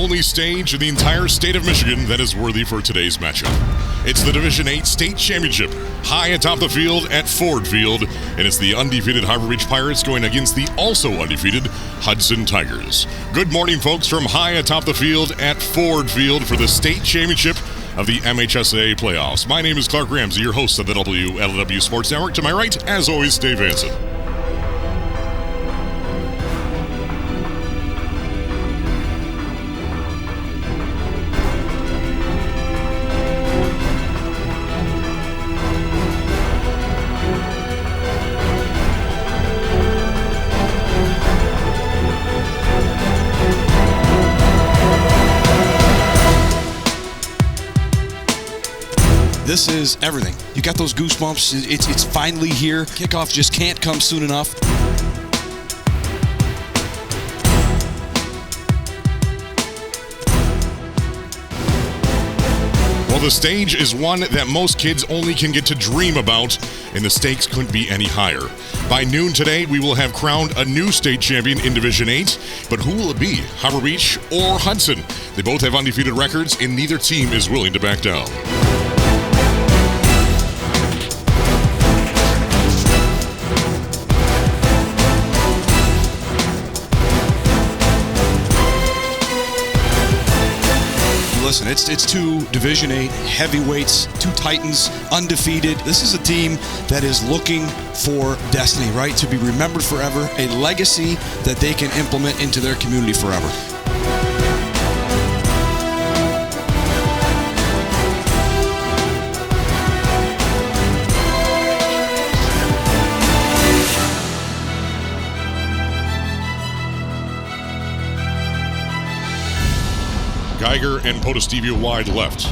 only stage in the entire state of Michigan that is worthy for today's matchup. It's the Division 8 State Championship, high atop the field at Ford Field, and it's the undefeated Harbor Beach Pirates going against the also undefeated Hudson Tigers. Good morning, folks, from high atop the field at Ford Field for the State Championship of the MHSAA playoffs. My name is Clark Ramsey, your host of the WLW Sports Network. To my right, as always, Dave Hansen. This is everything. You got those goosebumps. It's finally here. Kickoff just can't come soon enough. Well, the stage is one that most kids only can get to dream about, and the stakes couldn't be any higher. By noon today, we will have crowned a new state champion in Division 8, but who will it be, Harbor Beach or Hudson? They both have undefeated records, and neither team is willing to back down. Listen, it's two Division 8 heavyweights, two Titans, undefeated. This is a team that is looking for destiny, right? To be remembered forever, a legacy that they can implement into their community forever. Geiger and Podestevia wide left.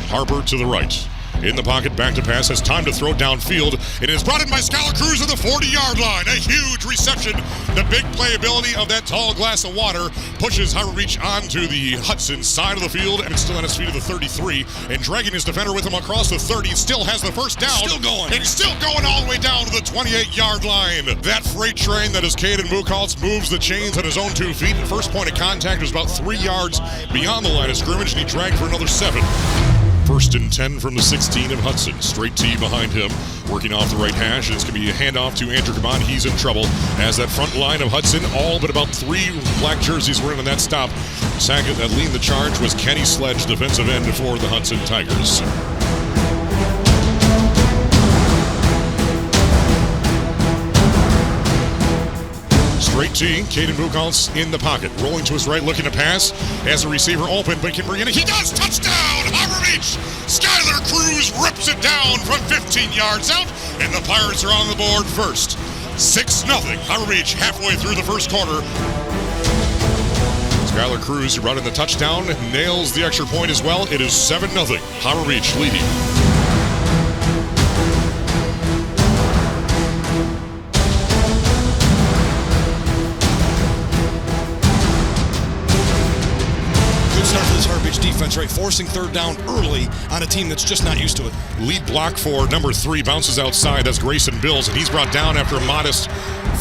Harper to the right. In the pocket, back to pass, has time to throw downfield. It is brought in by Schuyler Cruz at the 40-yard line. A huge reception. The big playability of that tall glass of water pushes Harbor Beach onto the Hudson side of the field, and it's still on his feet at the 33, and dragging his defender with him across the 30. Still has the first down. Still going. And still going all the way down to the 28-yard line. That freight train that is Caden Buchholz moves the chains on his own 2 feet. The first point of contact was about 3 yards beyond the line of scrimmage, and he dragged for another 7. First and 10 from the 16 of Hudson. Straight T behind him, working off the right hash. It's going to be a handoff to Andrew Caban. He's in trouble as that front line of Hudson, all but about 3 black jerseys were in on that stop. Second that leading the charge was Kenny Sledge, defensive end for the Hudson Tigers. Straight T, Caden Buchholz in the pocket, rolling to his right, looking to pass. As a receiver open, but can bring it in. He does! Touchdown! Harbor Beach! Schuyler Cruz rips it down from 15 yards out, and the Pirates are on the board first. 6-0. Harbor Beach halfway through the first quarter. Schuyler Cruz, who brought in the touchdown, nails the extra point as well. It is 7-0. Harbor Beach leading. Start for this Harbor Beach defense, right? Forcing third down early on a team that's just not used to it. Lead block for number 3 bounces outside. That's Grayson Bills, and he's brought down after a modest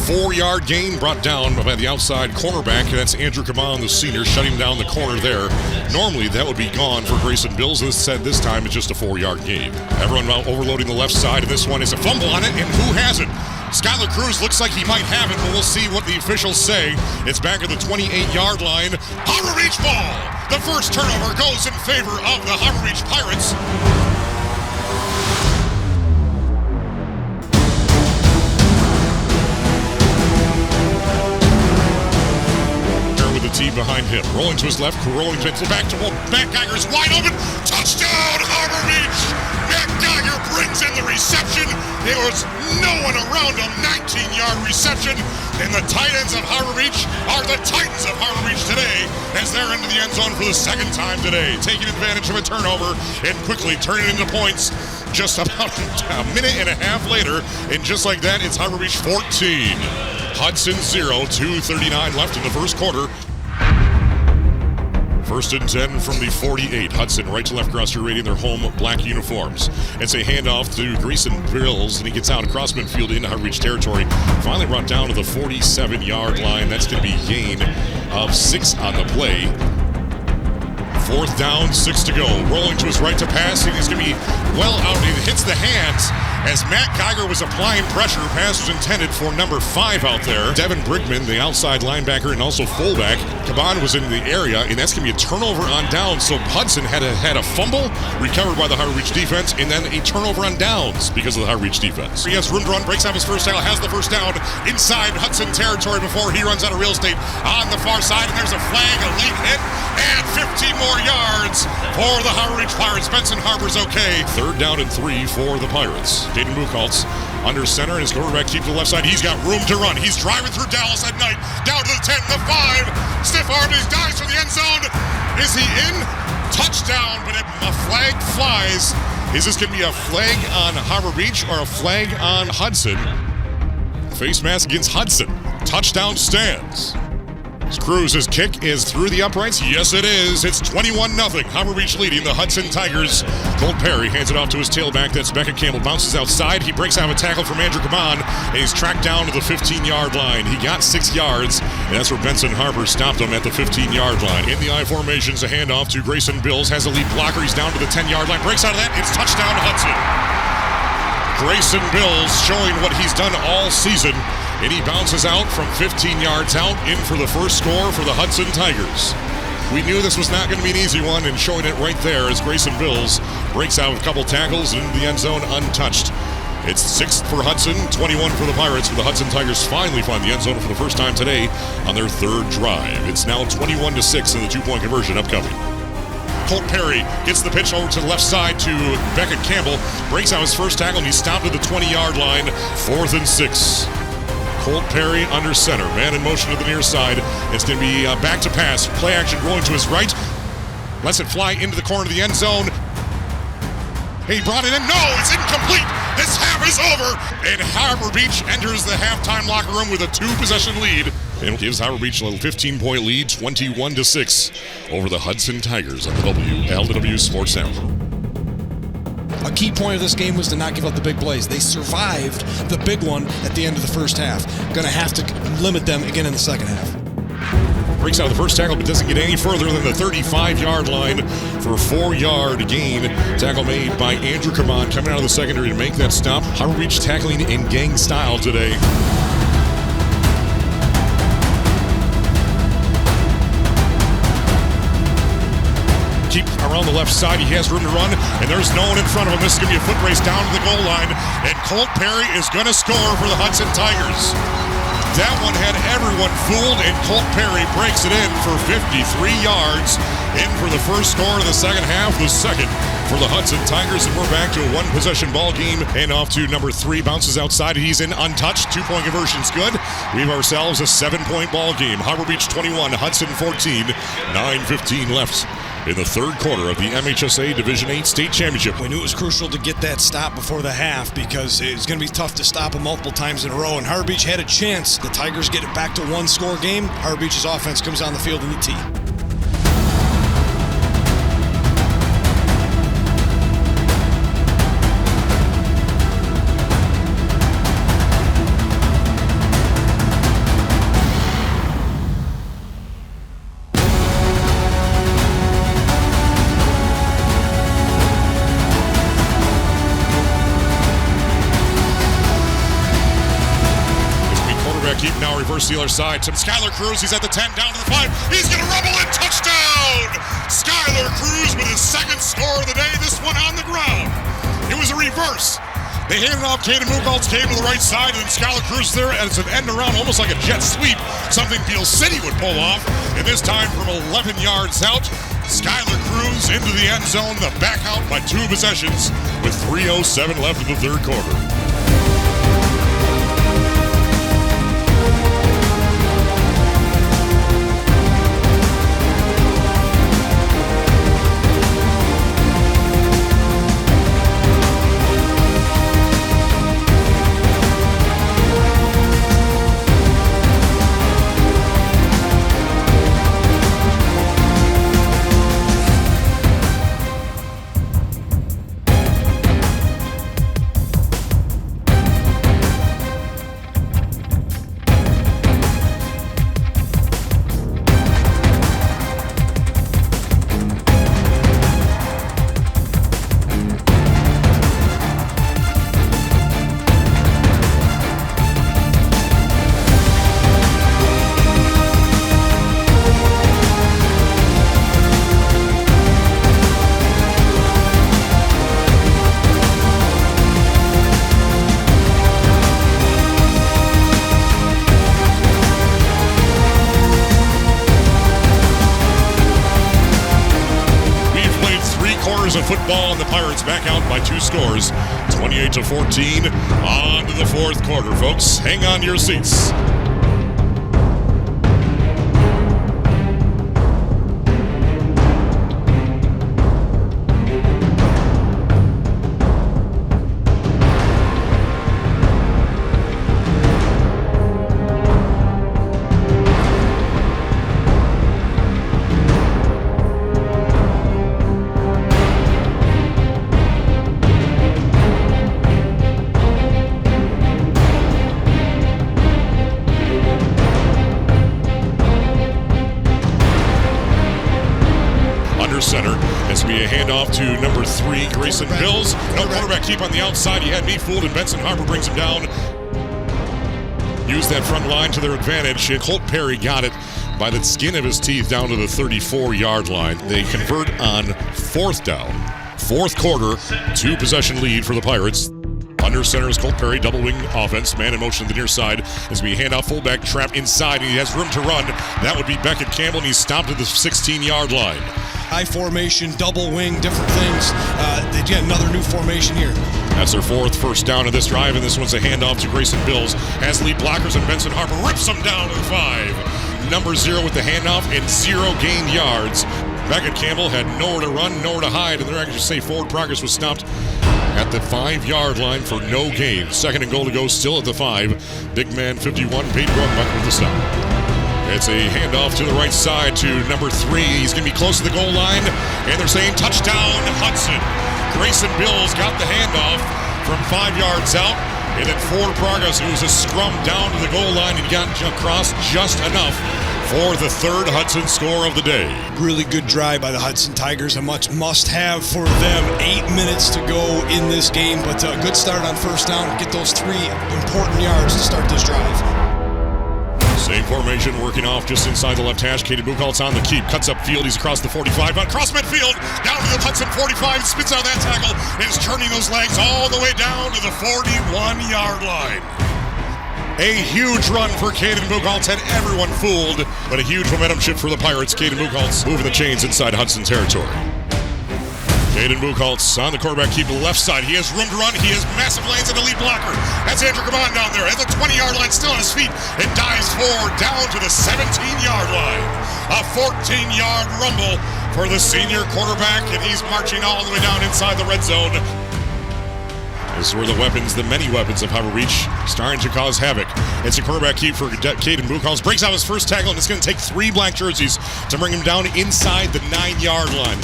4-yard gain. Brought down by the outside cornerback, and that's Andrew Caban, the senior, shutting down the corner there. Normally, that would be gone for Grayson Bills. This time it's just a 4-yard gain. Everyone now overloading the left side, and this one is a fumble on it, and who has it? Schuyler Cruz looks like he might have it, but we'll see what the officials say. It's back at the 28-yard line. Harbor Beach ball! The first turnover goes in favor of the Harbor Beach Pirates. With the T behind him. Rolling to his left, rolling back to Matt Geiger's wide open. Touchdown, Harbor Beach! Matt Geiger brings in the reception. There was no one around him. 19-yard reception. And the tight ends of Harbor Beach are the Titans of Harbor Beach today, as they're into the end zone for the second time today, taking advantage of a turnover and quickly turning it into points just about a minute and a half later. And just like that, it's Harbor Beach 14. Hudson 0, 2:39 left in the first quarter. First and 10 from the 48. Hudson right to left across your rating their home black uniforms. It's a handoff to Grayson Bills, and he gets out across midfield into Harbor Beach territory. Finally brought down to the 47-yard line. That's going to be a gain of 6 on the play. 4th down, 6 to go. Rolling to his right to pass. He's going to be well out. It hits the hands as Matt Geiger was applying pressure. Pass was intended for number 5 out there. Devin Brigman, the outside linebacker and also fullback. Caban was in the area, and that's going to be a turnover on downs. So Hudson had a fumble recovered by the High Reach defense, and then a turnover on downs because of the High Reach defense. He has room to run, breaks out his first tackle, has the first down inside Hudson territory before he runs out of real estate on the far side, and there's a flag, a late hit, and 15 more yards for the High Reach Pirates. Benson Harbor's okay. 3rd down and 3 for the Pirates. Caden Buchholz under center, and his quarterback keeps the left side. He's got room to run. He's driving through Dallas at night, down to the 10, the 5. Stiff arm, he dives for the end zone. Is he in? Touchdown, but a flag flies. Is this going to be a flag on Harbor Beach or a flag on Hudson? Face mask against Hudson. Touchdown stands. Cruz's kick is through the uprights. Yes, it is. It's 21-0. Harbor Beach leading the Hudson Tigers. Colt Perry hands it off to his tailback. That's Becca Campbell. Bounces outside. He breaks out of a tackle from Andrew Caban, and he's tracked down to the 15-yard line. He got 6 yards, and that's where Benson Harper stopped him at the 15-yard line. In the I formations, a handoff to Grayson Bills. Has a lead blocker. He's down to the 10-yard line. Breaks out of that. It's touchdown Hudson. Grayson Bills showing what he's done all season. And he bounces out from 15 yards out, in for the first score for the Hudson Tigers. We knew this was not going to be an easy one, and showing it right there as Grayson Bills breaks out with a couple tackles and into the end zone untouched. It's 6th for Hudson, 21 for the Pirates, where the Hudson Tigers finally find the end zone for the first time today on their 3rd drive. It's now 21-6 in the 2-point conversion upcoming. Colt Perry gets the pitch over to the left side to Beckett Campbell, breaks out his first tackle, and he's stopped at the 20-yard line, 4th and 6. Colt Perry under center. Man in motion to the near side. It's going to be back to pass. Play action rolling to his right. Lets it fly into the corner of the end zone. He brought it in. No, it's incomplete. This half is over. And Harbor Beach enters the halftime locker room with a 2-possession lead. And gives Harbor Beach a little 15-point lead, 21-6 over the Hudson Tigers on the WLW Sports Network. A key point of this game was to not give up the big plays. They survived the big one at the end of the first half. Going to have to limit them again in the second half. Breaks out of the first tackle, but doesn't get any further than the 35-yard line for a 4-yard gain. Tackle made by Andrew Caban coming out of the secondary to make that stop. Harbor Beach tackling in gang style today. Keep around the left side. He has room to run, and there's no one in front of him. This is going to be a foot race down to the goal line, and Colt Perry is going to score for the Hudson Tigers. That one had everyone fooled, and Colt Perry breaks it in for 53 yards. In for the first score of the second half, the second for the Hudson Tigers, and we're back to a 1-possession ball game. And off to number 3, bounces outside. He's in untouched. 2-point conversion's good. We have ourselves a 7-point ball game. Harbor Beach 21, Hudson 14, 9:15 left in the 3rd quarter of the MHSA Division 8 State Championship. We knew it was crucial to get that stop before the half because it's going to be tough to stop them multiple times in a row, and Harbor Beach had a chance. The Tigers get it back to 1-score game. Harbor Beach's offense comes on the field in the tee. Keep now reverse the other side. Some Skylar Cruz. He's at the 10, down to the 5. He's going to rumble in. Touchdown! Skylar Cruz with his 2nd score of the day. This one on the ground. It was a reverse. They handed off. Caden Buchholz came to the right side, and Skylar Cruz there as an end around, almost like a jet sweep. Something Beal City would pull off. And this time from 11 yards out, Skylar Cruz into the end zone. The back out by 2 possessions with 3:07 left in the 3rd quarter. of football, and the Pirates back out by 2 scores, 28-14. On to the fourth quarter, folks. Hang on to your seats. Center. This will be a handoff to number 3, Grayson Bills. No quarterback keep on the outside. He had me fooled, and Benson Harper brings him down. Use that front line to their advantage. Colt Perry got it by the skin of his teeth down to the 34-yard line. They convert on 4th down. Fourth quarter, 2-possession lead for the Pirates. Under center is Colt Perry, double wing offense, man in motion to the near side as we hand off fullback, trap inside, and he has room to run. That would be Beckett Campbell, and he's stopped at the 16-yard line. High formation, double wing, different things. They get another new formation here. That's their 4th first down of this drive, and this one's a handoff to Grayson Bills. Has lead blockers, and Benson Harper rips them down to the 5. Number 0 with the handoff and 0 gained yards. Beckett Campbell had nowhere to run, nowhere to hide, and their actually say forward progress was stopped at the 5-yard line for no gain. 2nd and goal to go, still at the 5. Big man 51, Peyton Brockbuck with the stop. It's a handoff to the right side to number 3. He's going to be close to the goal line, and they're saying touchdown Hudson. Grayson Bills got the handoff from 5 yards out, and then forward progress. It was a scrum down to the goal line, and he got across just enough for the 3rd Hudson score of the day. Really good drive by the Hudson Tigers. A much must-have for them. 8 minutes to go in this game, but a good start on first down. Get those 3 important yards to start this drive. Same formation, working off just inside the left hash. Caden Buchholz on the keep, cuts up field. He's across the 45, across midfield, down to the Hudson 45, spits out that tackle, and is turning those legs all the way down to the 41-yard line. A huge run for Caden Buchholz, had everyone fooled, but a huge momentum shift for the Pirates. Caden Buchholz moving the chains inside Hudson territory. Caden Buchholz on the quarterback keep to the left side. He has room to run. He has massive lanes and a lead blocker. That's Andrew Gabon down there at the 20-yard line, still on his feet, and dives forward down to the 17-yard line. A 14-yard rumble for the senior quarterback, and he's marching all the way down inside the red zone. This is where the weapons, the many weapons of Harbor Beach, starting to cause havoc. It's a quarterback keep for Caden Buchholz. Breaks out his first tackle, and it's going to take 3 black jerseys to bring him down inside the 9-yard line.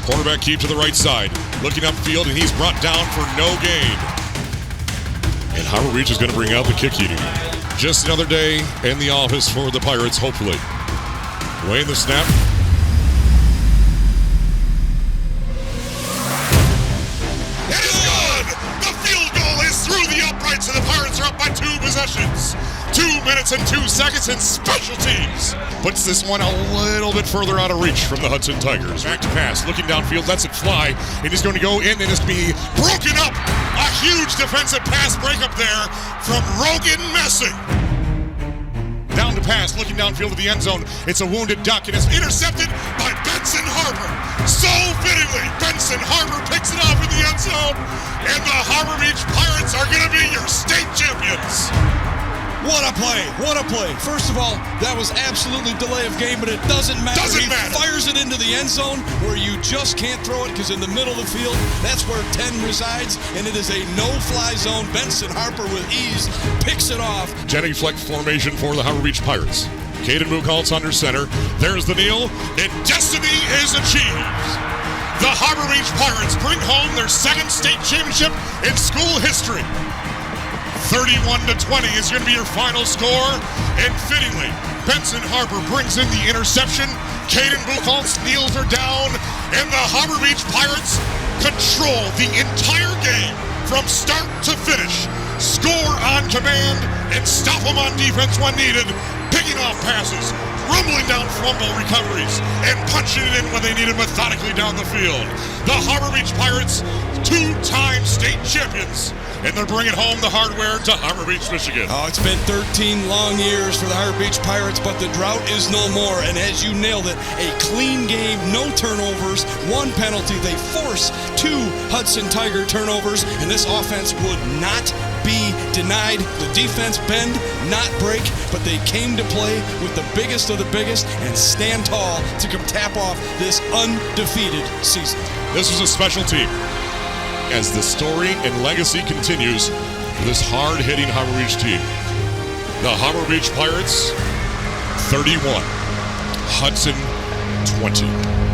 Quarterback keep to the right side, looking upfield, and he's brought down for no gain. And Harbor Beach is going to bring out the kick unit. Just another day in the office for the Pirates, hopefully. Weighing the snap. It is good! The field goal is through the uprights, and the Pirates are up by 2 possessions. 2 minutes and 2 seconds in special teams. Puts this one a little bit further out of reach from the Hudson Tigers. Back to pass, looking downfield, lets it fly. It is going to go in, and it's going to be broken up. A huge defensive pass breakup there from Rogan Messing. Down to pass, looking downfield to the end zone. It's a wounded duck, and it's intercepted by Benson Harper. So fittingly, Benson Harper picks it off in the end zone, and the Harbor Beach Pirates are going to be your state champions. What a play. What a play. First of all, that was absolutely delay of game, but it doesn't matter. He fires it into the end zone where you just can't throw it because in the middle of the field, that's where 10 resides, and it is a no-fly zone. Benson Harper with ease picks it off. Jenny Fleck formation for the Harbor Beach Pirates. Caden Buchholz under center. There's the kneel, and destiny is achieved. The Harbor Beach Pirates bring home their 2nd state championship in school history. 31-20 is going to be your final score, and fittingly, Benson Harper brings in the interception. Caden Buchholz kneels her down, and the Harbor Beach Pirates control the entire game from start to finish. Score on command and stop them on defense when needed, picking off passes, rumbling down fumble recoveries, and punching it in when they need it methodically down the field. The Harbor Beach Pirates two-time state champions, and they're bringing home the hardware to Harbor Beach, Michigan. Oh, it's been 13 long years for the Harbor Beach Pirates, but the drought is no more. And as you nailed it, a clean game, no turnovers, one penalty. They force 2 Hudson Tiger turnovers, and this offense would not be denied. The defense bend, not break, but they came to play with the biggest of the biggest and stand tall to tap off this undefeated season. This was a special team. As the story and legacy continues for this hard-hitting Harbor Beach team. The Harbor Beach Pirates, 31. Hudson, 20.